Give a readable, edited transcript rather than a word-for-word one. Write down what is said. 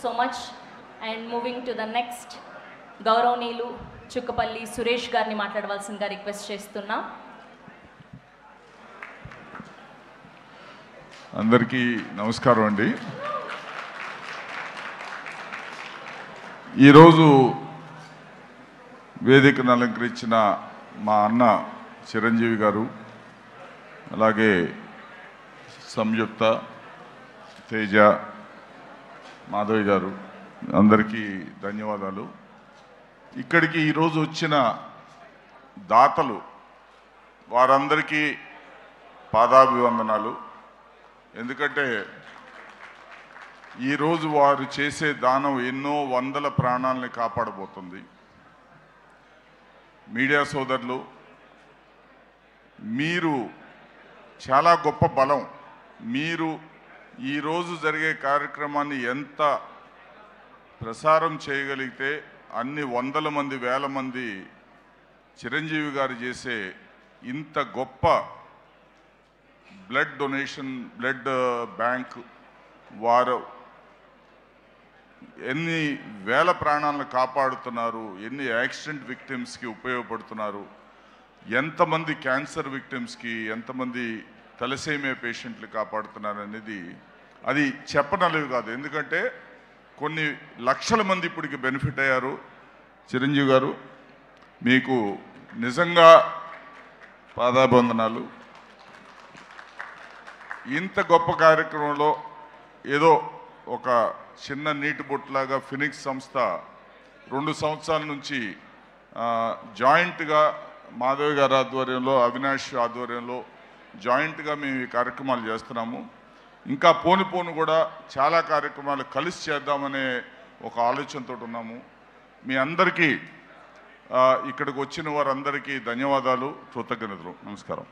so much. And moving to the next, గౌరవనీయులు చుక్కపల్లి సురేష్ గారిని మాట్లాడవలసిందిగా రిక్వెస్ట్ చేస్తున్నా. అందరికీ నమస్కారం అండి. ఈరోజు వేదికను అలంకరించిన మా అన్న చిరంజీవి గారు, అలాగే సంయుక్త, తేజ, మాధవి గారు, అందరికీ ధన్యవాదాలు. ఇక్కడికి ఈరోజు వచ్చిన దాతలు వారందరికీ పాదాభివందనాలు. ఎందుకంటే ఈరోజు వారు చేసే దానం ఎన్నో వందల ప్రాణాలని కాపాడబోతుంది. మీడియా సోదరులు, మీరు చాలా గొప్ప బలం. మీరు ఈరోజు జరిగే కార్యక్రమాన్ని ఎంత ప్రసారం చేయగలిగితే అన్ని వందల మంది, వేల మంది చిరంజీవి గారు చేసే ఇంత గొప్ప బ్లడ్ డొనేషన్, బ్లడ్ బ్యాంక్, వారు ఎన్ని వేల ప్రాణాలను కాపాడుతున్నారు, ఎన్ని యాక్సిడెంట్ విక్టిమ్స్కి ఉపయోగపడుతున్నారు, ఎంతమంది క్యాన్సర్ విక్టిమ్స్కి, ఎంతమంది తలసేమియా పేషెంట్లు కాపాడుతున్నారు అనేది అది చెప్పనలేవి కాదు. ఎందుకంటే కొన్ని లక్షల మంది ఇప్పటికి బెనిఫిట్ అయ్యారు. చిరంజీవి గారు, మీకు నిజంగా పాదాభివందనాలు. ఇంత గొప్ప కార్యక్రమంలో ఏదో ఒక చిన్న నీటి బొట్టులాగా ఫినిక్స్ సంస్థ 2 సంవత్సరాల నుంచి జాయింట్గా మాధవి గారి ఆధ్వర్యంలో, అవినాష్ ఆధ్వర్యంలో జాయింట్గా మేము ఈ కార్యక్రమాలు చేస్తున్నాము. ఇంకా పోను కూడా చాలా కార్యక్రమాలు కలిసి చేద్దామనే ఒక ఆలోచనతో ఉన్నాము. మీ అందరికీ, ఇక్కడికి వచ్చిన వారందరికీ ధన్యవాదాలు, కృతజ్ఞతలు. నమస్కారం.